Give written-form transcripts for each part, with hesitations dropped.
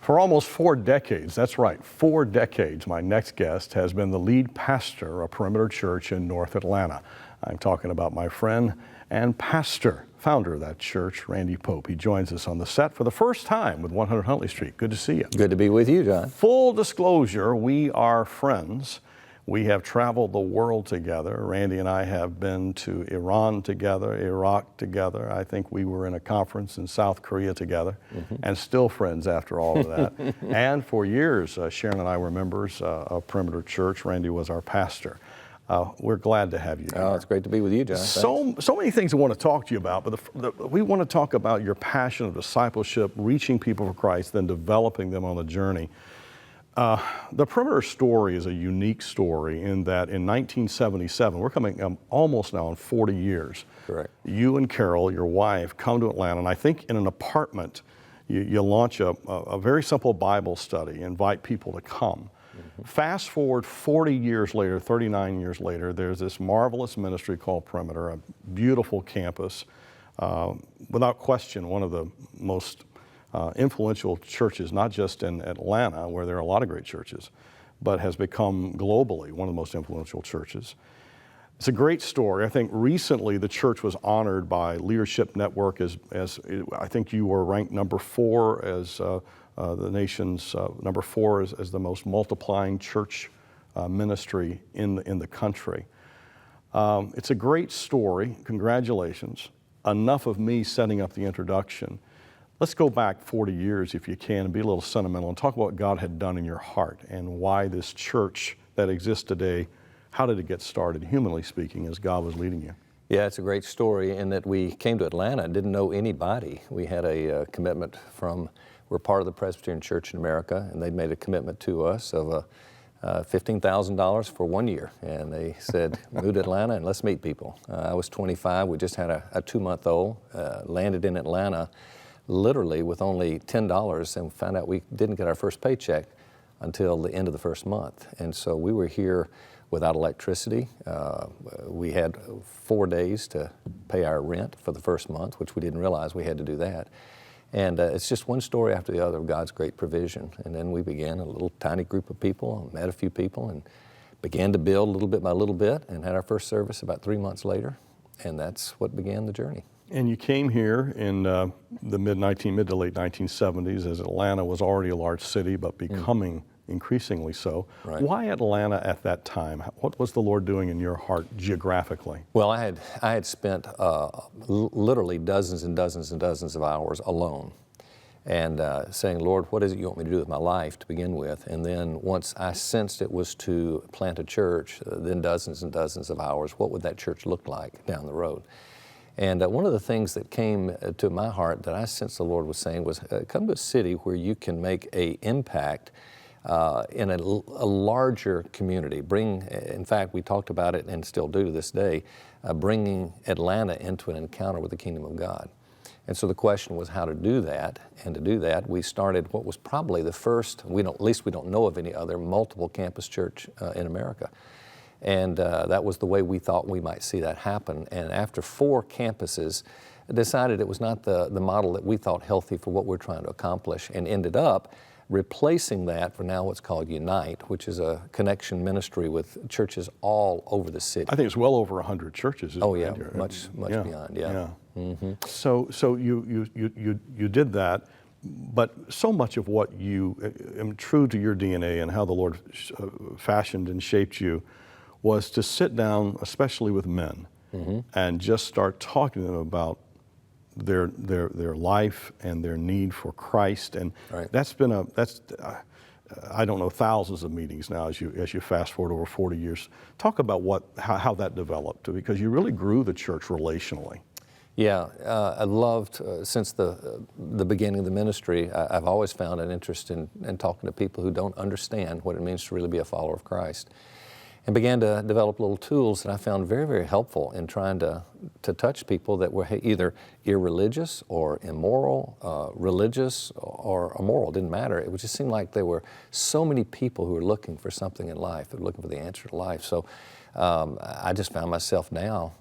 For almost 4 decades, that's right, 4 decades, my next guest has been the lead pastor of Perimeter Church in North Atlanta. I'm talking about my friend and pastor, founder of that church, Randy Pope. He joins us on the set for the first time with 100 Huntley Street. Good to see you. Good to be with you, John. Full disclosure, we are friends. We have traveled the world together. Randy and I have been to Iran together, Iraq together. I think we were in a conference in South Korea together, and still friends after all of that. And for years, Sharon and I were members of Perimeter Church. Randy was our pastor. We're glad to have you here. Oh, it's great to be with you, John. So many things I want to talk to you about, but we want to talk about your passion of discipleship, reaching people for Christ, then developing them on the journey. The Perimeter story is a unique story in that in 1977, we're coming almost now on 40 years. Correct. You and Carol, your wife, come to Atlanta, and I think in an apartment, you launch a very simple Bible study, invite people to come. Fast forward 40 years later, 39 years later, there's this marvelous ministry called Perimeter, a beautiful campus, without question, one of the most influential churches, not just in Atlanta, where there are a lot of great churches, but has become globally one of the most influential churches. It's a great story. I think recently the church was honored by Leadership Network as I think you were ranked number 4 as the nation's number 4 as the most multiplying church ministry in the country. It's a great story. Congratulations. Enough of me setting up the introduction. Let's go back 40 years, if you can, and be a little sentimental and talk about what God had done in your heart and why this church that exists today, how did it get started, humanly speaking, as God was leading you? Yeah, it's a great story in that we came to Atlanta and didn't know anybody. We had a commitment from, we're part of the Presbyterian Church in America, and they'd made a commitment to us of $15,000 for 1 year. And they said, move to Atlanta and let's meet people. I was 25, we just had a 2-month-old, landed in Atlanta literally with only $10 and found out we didn't get our first paycheck until the end of the first month. And so we were here without electricity. We had 4 days to pay our rent for the first month, which we didn't realize we had to do that. And it's just one story after the other of God's great provision. And then we began a little tiny group of people, met a few people, and began to build little bit by little bit, and had our first service about 3 months later. And that's what began the journey. And you came here in the mid to late 1970s as Atlanta was already a large city, but becoming increasingly so. Right. Why Atlanta at that time? What was the Lord doing in your heart geographically? Well, I had spent literally dozens and dozens and dozens of hours alone and saying, Lord, what is it you want me to do with my life to begin with? And then once I sensed it was to plant a church, then dozens and dozens of hours, what would that church look like down the road? And one of the things that came to my heart that I sensed the Lord was saying was, come to a city where you can make an impact in a larger community. In fact, we talked about it and still do to this day, bringing Atlanta into an encounter with the kingdom of God. And so the question was how to do that. And to do that, we started what was probably the first, at least we don't know of any other, multiple campus church in America. And that was the way we thought we might see that happen. And after 4 campuses, decided it was not the model that we thought healthy for what we're trying to accomplish, and ended up replacing that for now what's called Unite, which is a connection ministry with churches all over the city. I think it's well over 100 churches. Oh yeah, much beyond, yeah. Mm-hmm. So you did that, but so much of what you, true to your DNA and how the Lord fashioned and shaped you, was to sit down, especially with men, and just start talking to them about their life and their need for Christ. And that's been I don't know, thousands of meetings now as you fast forward over 40 years. Talk about how that developed, because you really grew the church relationally. Yeah, I loved, since the beginning of the ministry, I've always found an interest in talking to people who don't understand what it means to really be a follower of Christ. And began to develop little tools that I found very, very helpful in trying to touch people that were either irreligious or immoral, religious or immoral, it didn't matter. It would just seem like there were so many people who were looking for something in life, who were looking for the answer to life. So I just found myself now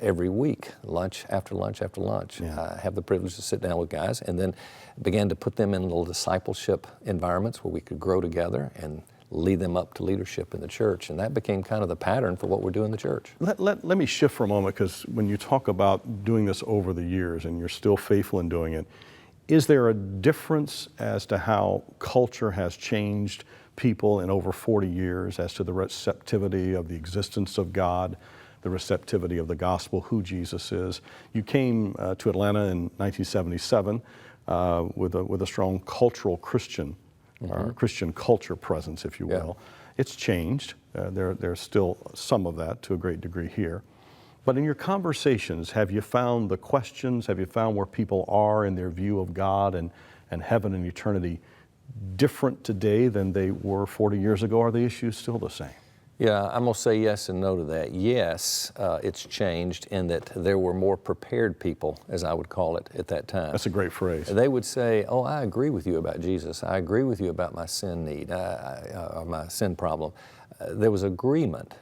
every week, lunch after lunch after lunch. I have the privilege to sit down with guys and then began to put them in little discipleship environments where we could grow together and lead them up to leadership in the church. And that became kind of the pattern for what we're doing in the church. Let me shift for a moment, because when you talk about doing this over the years and you're still faithful in doing it, is there a difference as to how culture has changed people in over 40 years as to the receptivity of the existence of God, the receptivity of the gospel, who Jesus is? You came to Atlanta in 1977 with a strong cultural Christian, or Christian culture presence, if you will. It's changed. There's still some of that to a great degree here. But in your conversations, have you found the questions, have you found where people are in their view of God and heaven and eternity different today than they were 40 years ago? Are the issues still the same? Yeah, I'm going to say yes and no to that. Yes, it's changed in that there were more prepared people, as I would call it, at that time. That's a great phrase. They would say, oh, I agree with you about Jesus. I agree with you about my sin need, or my sin problem. There was agreement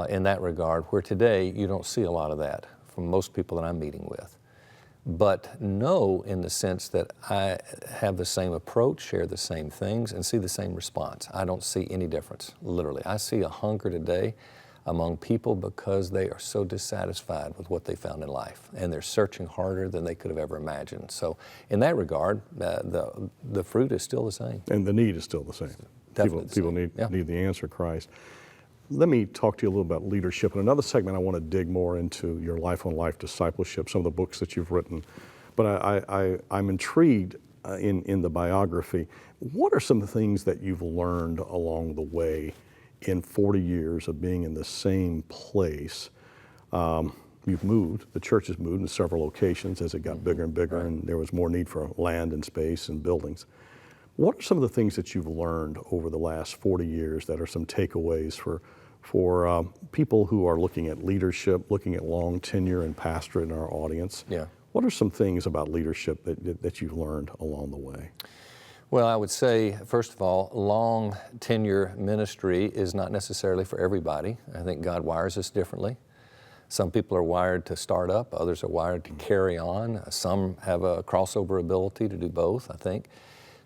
in that regard, where today you don't see a lot of that from most people that I'm meeting with. But no, in the sense that I have the same approach, share the same things, and see the same response. I don't see any difference, literally. I see a hunger today among people because they are so dissatisfied with what they found in life, and they're searching harder than they could have ever imagined. So in that regard, the fruit is still the same. And the need is still the same. People need the answer, Christ. Let me talk to you a little about leadership. In another segment, I want to dig more into your life on life discipleship, some of the books that you've written. But I'm intrigued in the biography. What are some of the things that you've learned along the way in 40 years of being in the same place? You've moved, the church has moved in several locations as it got bigger and bigger, and there was more need for land and space and buildings. What are some of the things that you've learned over the last 40 years that are some takeaways for people who are looking at leadership, looking at long tenure and pastorate in our audience? Yeah. What are some things about leadership that you've learned along the way? Well, I would say, first of all, long tenure ministry is not necessarily for everybody. I think God wires us differently. Some people are wired to start up, others are wired to carry on. Some have a crossover ability to do both, I think.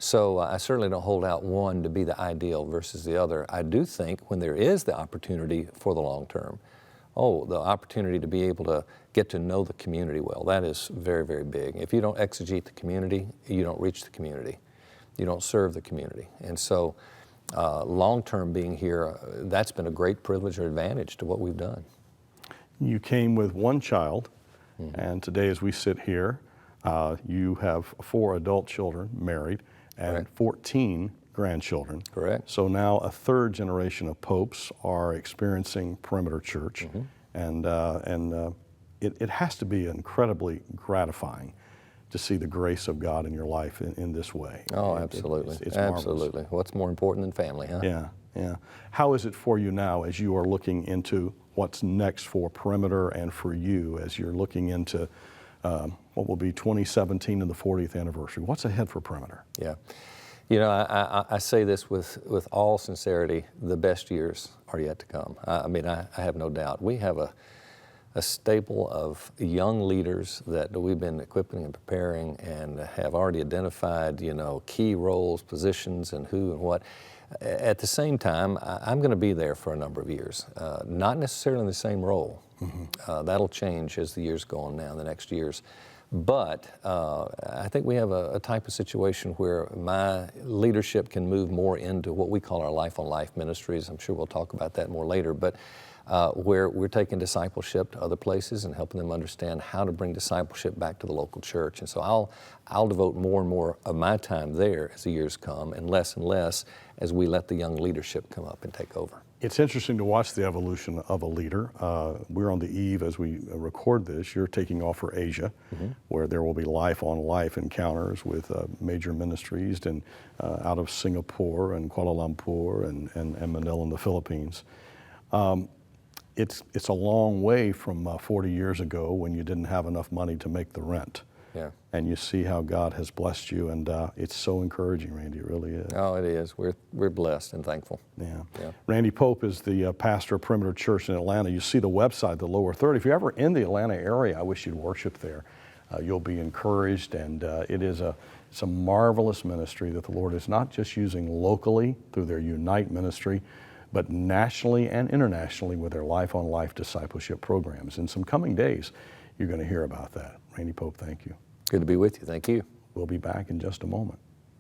So I certainly don't hold out one to be the ideal versus the other. I do think when there is the opportunity for the long term, the opportunity to be able to get to know the community well, that is very, very big. If you don't exegete the community, you don't reach the community. You don't serve the community. And so long term being here, that's been a great privilege or advantage to what we've done. You came with one child, and today as we sit here, you have 4 adult children married, and 14 grandchildren. Correct. So now a third generation of popes are experiencing Perimeter Church, and it has to be incredibly gratifying to see the grace of God in your life in this way. Oh, absolutely. It's marvelous. Absolutely. What's more important than family, huh? Yeah. How is it for you now as you are looking into what's next for Perimeter and for you as you're looking into what will be 2017 and the 40th anniversary? What's ahead for Perimeter? Yeah. You know, I say this with all sincerity, the best years are yet to come. I mean, I have no doubt. We have a stable of young leaders that we've been equipping and preparing and have already identified, key roles, positions, and who and what. At the same time, I'm going to be there for a number of years, not necessarily in the same role. That'll change as the years go on now, the next years. But I think we have a type of situation where my leadership can move more into what we call our Life on Life ministries. I'm sure we'll talk about that more later. But where we're taking discipleship to other places and helping them understand how to bring discipleship back to the local church. And so I'll devote more and more of my time there as the years come, and less as we let the young leadership come up and take over. It's interesting to watch the evolution of a leader. We're on the eve as we record this. You're taking off for Asia, where there will be life on life encounters with major ministries and out of Singapore and Kuala Lumpur and Manila in the Philippines. It's a long way from 40 years ago when you didn't have enough money to make the rent. Yeah. and you see how God has blessed you, and it's so encouraging, Randy. It really is. Oh, it is. We're blessed and thankful. Yeah. Yeah. Randy Pope is the pastor of Perimeter Church in Atlanta. You see the website, the Lower Third. If you're ever in the Atlanta area, I wish you'd worship there. You'll be encouraged, and it's a marvelous ministry that the Lord is not just using locally through their Unite ministry, but nationally and internationally with their Life on Life discipleship programs. In some coming days, you're going to hear about that. Randy Pope, thank you. Good to be with you. Thank you. We'll be back in just a moment.